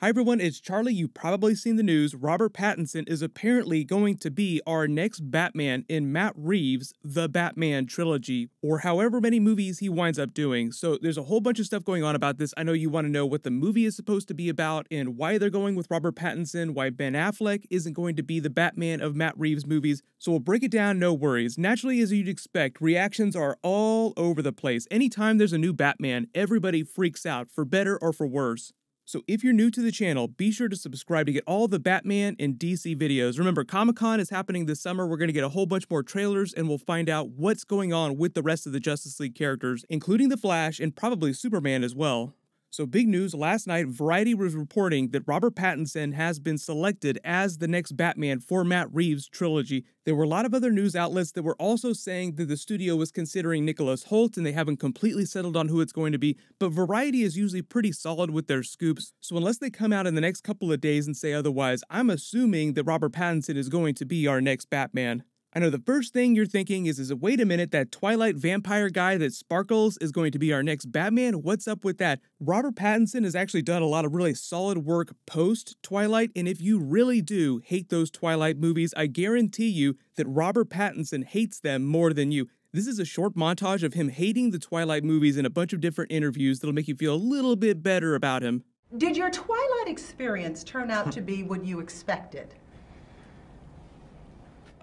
Hi everyone, it's Charlie. You've probably seen the news. Robert Pattinson is apparently going to be our next Batman in Matt Reeves' The Batman trilogy, or however many movies he winds up doing. So there's a whole bunch of stuff going on about this. I know you want to know what the movie is supposed to be about and why they're going with Robert Pattinson, why Ben Affleck isn't going to be the Batman of Matt Reeves' movies. So we'll break it down, no worries. Naturally, as you'd expect, reactions are all over the place. Anytime there's a new Batman, everybody freaks out, for better or for worse. So if you're new to the channel, be sure to subscribe to get all the Batman and DC videos. Remember, Comic-Con is happening this summer. We're going to get a whole bunch more trailers, and we'll find out what's going on with the rest of the Justice League characters, including the Flash and probably Superman as well. So big news, last night Variety was reporting that Robert Pattinson has been selected as the next Batman for Matt Reeves' trilogy. There were a lot of other news outlets that were also saying that the studio was considering Nicholas Hoult and they haven't completely settled on who it's going to be, but Variety is usually pretty solid with their scoops, so unless they come out in the next couple of days and say otherwise, I'm assuming that Robert Pattinson is going to be our next Batman. I know the first thing you're thinking is wait a minute, that Twilight vampire guy that sparkles is going to be our next Batman? What's up with that? Robert Pattinson has actually done a lot of really solid work post-Twilight, and if you really do hate those Twilight movies, I guarantee you that Robert Pattinson hates them more than you. This is a short montage of him hating the Twilight movies in a bunch of different interviews that'll make you feel a little bit better about him. Did your Twilight experience turn out to be what you expected?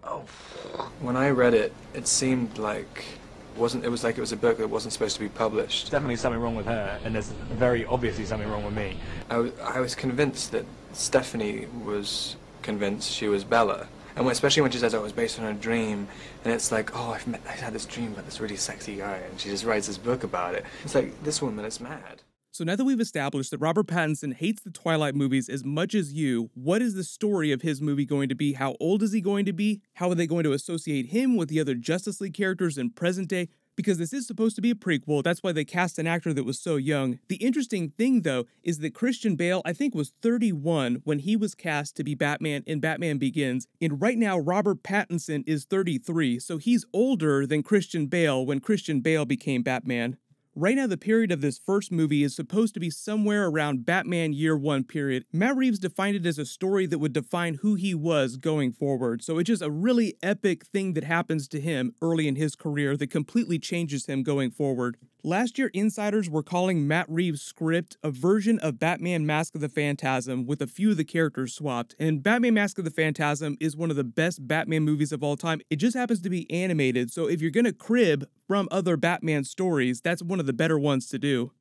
Oh, when I read it, it seemed like it was a book that wasn't supposed to be published. Definitely something wrong with her, and there's very obviously something wrong with me. I was convinced that Stephanie was convinced she was Bella. And especially when she says, oh, it was based on a dream, and it's like, oh, I had this dream about this really sexy guy, and she just writes this book about it. It's like, this woman is mad. So now that we've established that Robert Pattinson hates the Twilight movies as much as you, what is the story of his movie going to be? How old is he going to be? How are they going to associate him with the other Justice League characters in present day? Because this is supposed to be a prequel, that's why they cast an actor that was so young. The interesting thing, though, is that Christian Bale, I think, was 31 when he was cast to be Batman in Batman Begins, and right now Robert Pattinson is 33, so he's older than Christian Bale when Christian Bale became Batman. Right now, the period of this first movie is supposed to be somewhere around Batman Year One period. Matt Reeves defined it as a story that would define who he was going forward, so it's just a really epic thing that happens to him early in his career that completely changes him going forward. Last year, insiders were calling Matt Reeves' script a version of Batman Mask of the Phantasm with a few of the characters swapped, and Batman Mask of the Phantasm is one of the best Batman movies of all time. It just happens to be animated, so if you're gonna crib from other Batman stories, that's one of the better ones to do.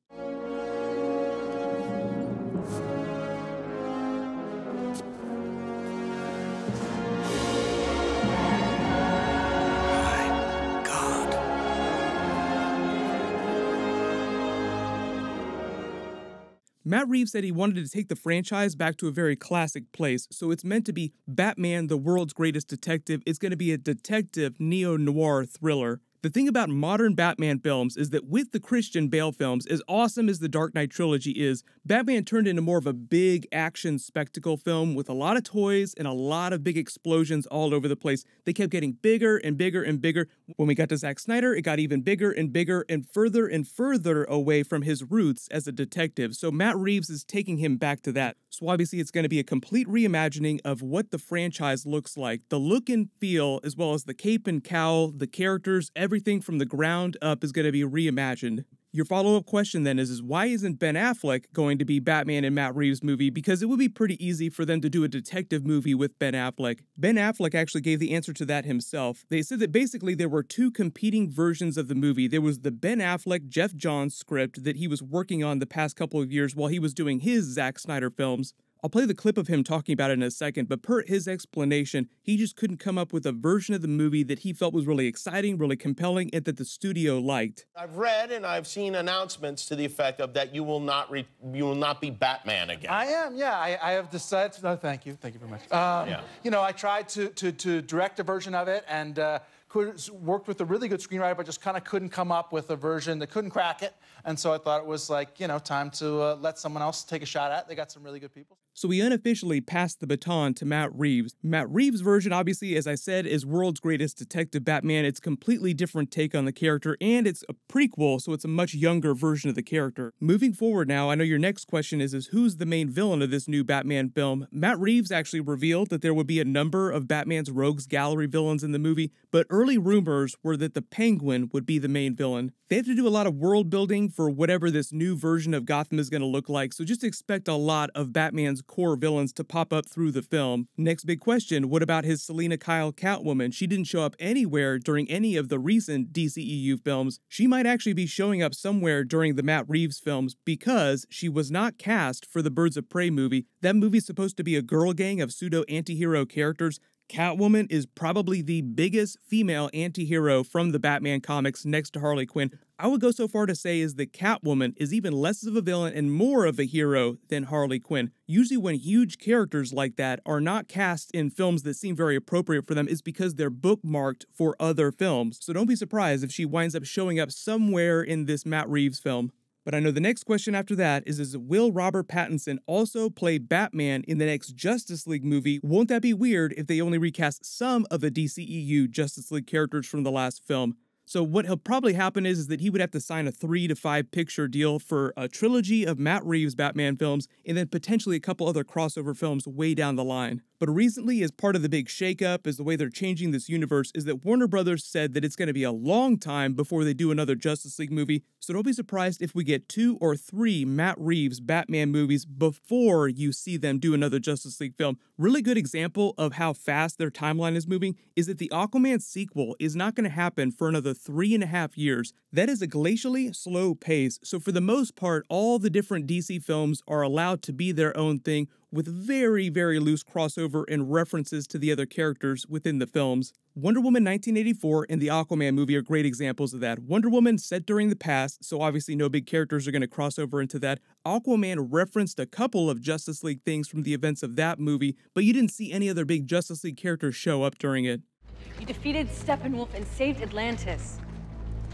Matt Reeves said he wanted to take the franchise back to a very classic place, so it's meant to be Batman, the world's greatest detective. It's going to be a detective neo-noir thriller. The thing about modern Batman films is that with the Christian Bale films, as awesome as the Dark Knight trilogy is, Batman turned into more of a big action spectacle film with a lot of toys and a lot of big explosions all over the place. They kept getting bigger and bigger and bigger. When we got to Zack Snyder, it got even bigger and bigger and further away from his roots as a detective. So Matt Reeves is taking him back to that. So obviously it's going to be a complete reimagining of what the franchise looks like. The look and feel, as well as the cape and cowl, the characters, everything from the ground up is going to be reimagined. Your follow-up question then is why isn't Ben Affleck going to be Batman in Matt Reeves' movie? Because it would be pretty easy for them to do a detective movie with Ben Affleck. Ben Affleck actually gave the answer to that himself. They said that basically there were two competing versions of the movie. There was the Ben Affleck, Jeff Johns script that he was working on the past couple of years while he was doing his Zack Snyder films. I'll play the clip of him talking about it in a second, but per his explanation, he just couldn't come up with a version of the movie that he felt was really exciting, really compelling, and that the studio liked. I've read and I've seen announcements to the effect of that you will not be Batman again. I am, yeah. I have decided. No, thank you very much. Yeah. You know, I tried to direct a version of it and worked with a really good screenwriter, but just kind of couldn't come up with a version that couldn't crack it. And so I thought it was like, you know, time to let someone else take a shot at it. They got some really good people. So we unofficially passed the baton to Matt Reeves. Matt Reeves' version, obviously, as I said, is world's greatest detective Batman. It's a completely different take on the character, and it's a prequel, so it's a much younger version of the character. Moving forward now, I know your next question is who's the main villain of this new Batman film? Matt Reeves actually revealed that there would be a number of Batman's rogues gallery villains in the movie, but early rumors were that the Penguin would be the main villain. They have to do a lot of world building for whatever this new version of Gotham is going to look like, so just expect a lot of Batman's core villains to pop up through the film. Next big question, what about his Selina Kyle Catwoman? She didn't show up anywhere during any of the recent DCEU films. She might actually be showing up somewhere during the Matt Reeves films because she was not cast for the Birds of Prey movie. That movie's supposed to be a girl gang of pseudo anti-hero characters. Catwoman is probably the biggest female anti-hero from the Batman comics next to Harley Quinn. I would go so far to say is that Catwoman is even less of a villain and more of a hero than Harley Quinn. Usually when huge characters like that are not cast in films that seem very appropriate for them, it's because they're bookmarked for other films. So don't be surprised if she winds up showing up somewhere in this Matt Reeves film. But I know the next question after that is will Robert Pattinson also play Batman in the next Justice League movie? Won't that be weird if they only recast some of the DCEU Justice League characters from the last film? So what'll probably happen is that he would have to sign a 3 to 5 picture deal for a trilogy of Matt Reeves Batman films and then potentially a couple other crossover films way down the line. But recently, as part of the big shakeup, as the way they're changing this universe, is that Warner Brothers said that it's going to be a long time before they do another Justice League movie, so don't be surprised if we get 2 or 3 Matt Reeves Batman movies before you see them do another Justice League film. Really good example of how fast their timeline is moving is that the Aquaman sequel is not going to happen for another 3.5 years. That is a glacially slow pace, so for the most part, all the different DC films are allowed to be their own thing, with very, very loose crossover and references to the other characters within the films. Wonder Woman 1984 and the Aquaman movie are great examples of that. Wonder Woman set during the past, so obviously no big characters are going to cross over into that. Aquaman referenced a couple of Justice League things from the events of that movie, but you didn't see any other big Justice League characters show up during it. You defeated Steppenwolf and saved Atlantis.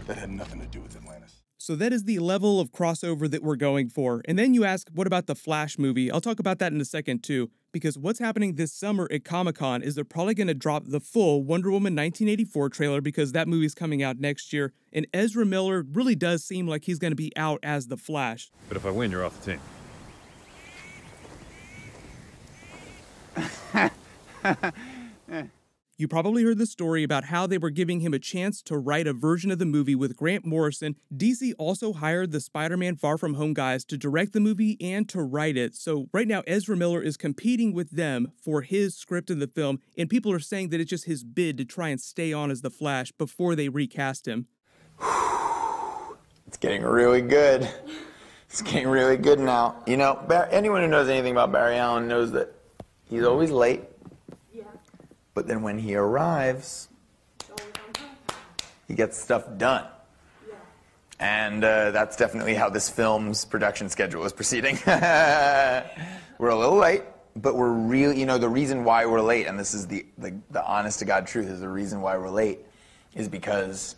That had nothing to do with Atlantis. So that is the level of crossover that we're going for. And then you ask, what about the Flash movie? I'll talk about that in a second too, because what's happening this summer at Comic-Con is they're probably going to drop the full Wonder Woman 1984 trailer because that movie's coming out next year. And Ezra Miller really does seem like he's going to be out as the Flash. But if I win, you're off the team. You probably heard the story about how they were giving him a chance to write a version of the movie with Grant Morrison. DC also hired the Spider-Man Far From Home guys to direct the movie and to write it. So right now, Ezra Miller is competing with them for his script in the film, and people are saying that it's just his bid to try and stay on as the Flash before they recast him. It's getting really good. It's getting really good now. You know, anyone who knows anything about Barry Allen knows that he's always late. But then when he arrives, he gets stuff done. And that's definitely how this film's production schedule is proceeding. We're a little late, but we're really, you know, the reason why we're late, and this is the honest to God truth, is the reason why we're late is because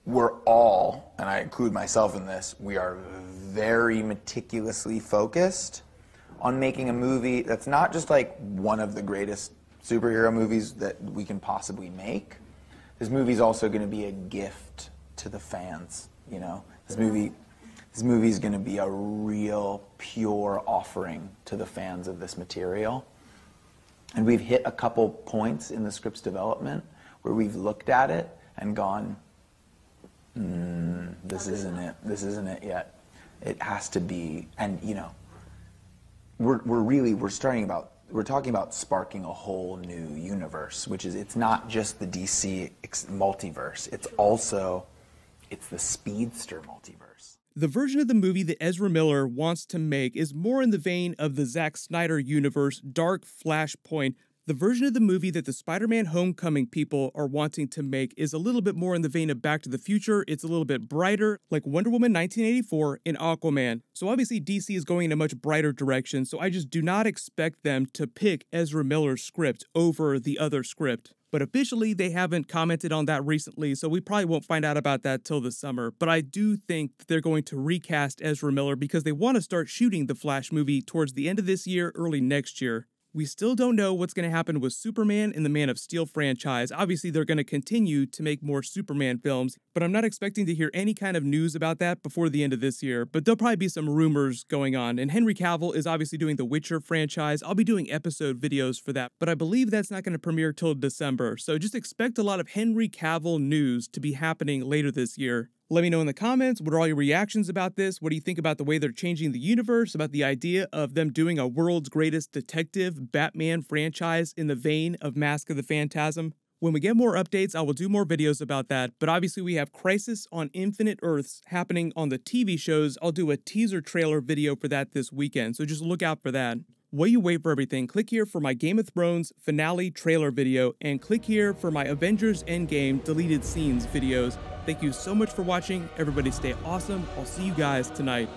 we're all, and I include myself in this, we are very meticulously focused on making a movie that's not just like one of the greatest superhero movies that we can possibly make. This movie's also going to be a gift to the fans, you know. This movie's going to be a real pure offering to the fans of this material. And we've hit a couple points in the script's development where we've looked at it and gone, this isn't it. This isn't it yet. It has to be, and you know, we're talking about sparking a whole new universe, which is, it's not just the DC multiverse, it's the Speedster multiverse. The version of the movie that Ezra Miller wants to make is more in the vein of the Zack Snyder universe, Dark Flashpoint. The version of the movie that the Spider-Man Homecoming people are wanting to make is a little bit more in the vein of Back to the Future. It's a little bit brighter, like Wonder Woman 1984 and Aquaman. So obviously DC is going in a much brighter direction, so I just do not expect them to pick Ezra Miller's script over the other script. But officially, they haven't commented on that recently, so we probably won't find out about that till the summer. But I do think that they're going to recast Ezra Miller because they want to start shooting the Flash movie towards the end of this year, early next year. We still don't know what's going to happen with Superman in the Man of Steel franchise. Obviously, they're going to continue to make more Superman films, but I'm not expecting to hear any kind of news about that before the end of this year. But there'll probably be some rumors going on. And Henry Cavill is obviously doing the Witcher franchise. I'll be doing episode videos for that, but I believe that's not going to premiere till December. So just expect a lot of Henry Cavill news to be happening later this year. Let me know in the comments, what are all your reactions about this? What do you think about the way they're changing the universe, about the idea of them doing a world's greatest detective Batman franchise in the vein of Mask of the Phantasm? When we get more updates, I will do more videos about that, but obviously we have Crisis on Infinite Earths happening on the TV shows. I'll do a teaser trailer video for that this weekend, so just look out for that. While you wait for everything, click here for my Game of Thrones finale trailer video, and click here for my Avengers Endgame deleted scenes videos. Thank you so much for watching. Everybody stay awesome. I'll see you guys tonight.